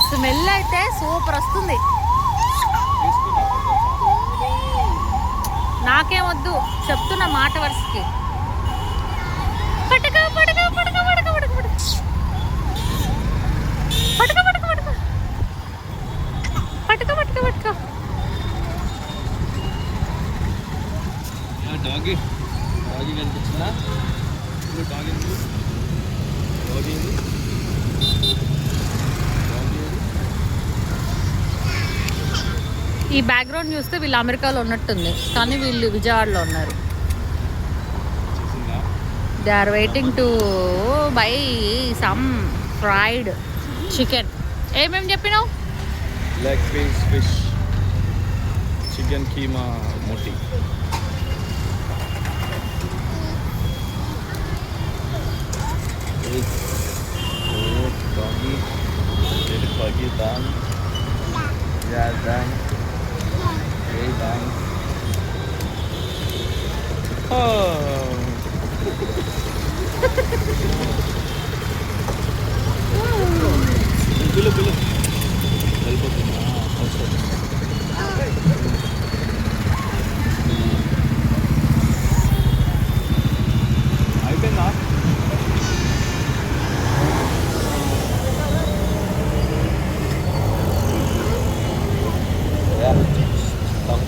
Smell అయితే super వస్తుంది. నాకేమొద్దు చెప్తున్న మాట వరుసకి. పట్టుకో పట్టుకో పట్టుకో పట్టుకో పట్టుకో పట్టుకో పట్టుకో పట్టుకో పట్టుకో పట్టుకో పట్టుకో. డాగి డాగి కనిపించిందా? డాగి డాగి ఈ బ్యాక్గ్రౌండ్ చూస్తే వీళ్ళు అమెరికాలో ఉన్నట్టుంది, కానీ వీళ్ళు విజయవాడలో ఉన్నారు. They are waiting to buy some fried chicken. ఏమేమి చెప్పినావు? Leg piece, fish, chicken keema, మోటీ. Doggy, little doggy done. Yeah, done. Hey, done. Oh. Bilu, bilu. Helpotunna. అయిపోయిందా?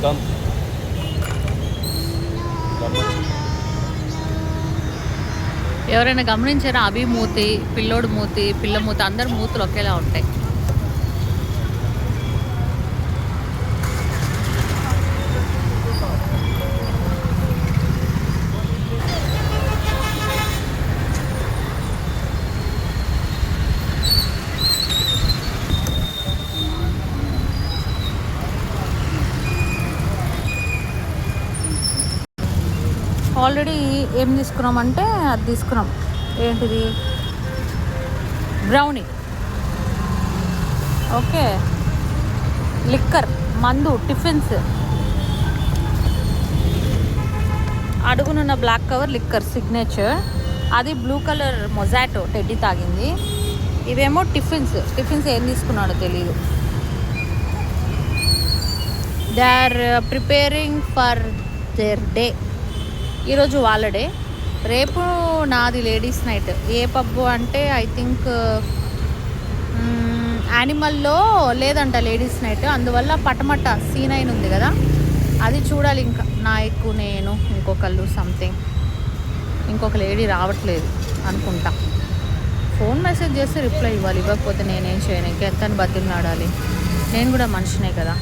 Come. ఎవరైనా గమనించారా? అభి మూతి, పిల్లోడు మూతి, పిల్ల మూతి, అందరు మూతులు ఒకేలా ఉంటాయి. ఆల్రెడీ ఏం తీసుకున్నామంటే అది తీసుకున్నాం. ఏంటిది? బ్రౌనీ. ఓకే, లిక్కర్, మందు, టిఫిన్స్. అడుగునున్న బ్లాక్ కవర్ లిక్కర్ సిగ్నేచర్, అది బ్లూ కలర్ మొజాటో టెడ్డీ తాగింది. ఇవేమో టిఫిన్స్. టిఫిన్స్ ఏం తీసుకున్నాడో తెలీదు. They are preparing for their day. ఈరోజు వాళ్ళ డే, రేపు నాది లేడీస్ నైట్. ఏ పబ్బు అంటే ఐ థింక్ యానిమల్లో లేదంట లేడీస్ నైట్. అందువల్ల పటమట C9 ఉంది కదా, అది చూడాలి. ఇంకా నాయకు, నేను, ఇంకొకళ్ళు సంథింగ్, ఇంకొక లేడీ రావట్లేదు అనుకుంటా. ఫోన్ మెసేజ్ చేస్తే రిప్లై ఇవ్వాలి, ఇవ్వకపోతే నేనేం చేయను. ఇంకెంతని బతిమలాడాలి? నేను కూడా మనిషినే కదా.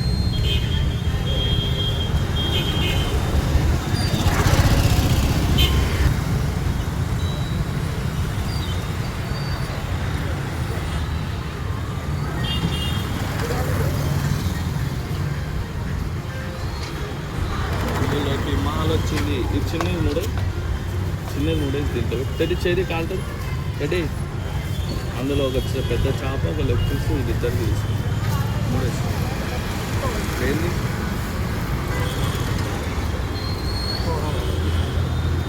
మాల్ వచ్చింది. ఇది చిన్నది నూడిల్స్ తింటారు. తెడి చేది కాలుతుంది తెడి. అందులో ఒక పెద్ద చేప, ఒక లెగ్ పీస్, ఇది ఇద్దరు తీసుకుంటాం. నూడిల్స్ ఏంది?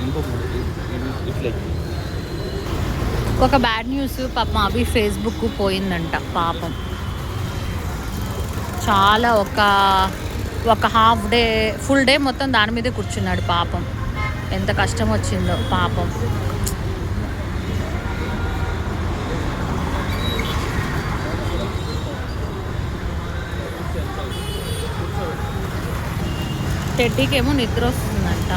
ఇంకో ఒక బ్యాడ్ న్యూస్. పాపం అవి ఫేస్బుక్ పోయిందంట పాపం. చాలా ఒక హాఫ్ డే, ఫుల్ డే మొత్తం దాని మీదే కూర్చున్నాడు పాపం. ఎంత కష్టం వచ్చిందో పాపం. టెడ్డీకేమో నిద్ర వస్తుందంట.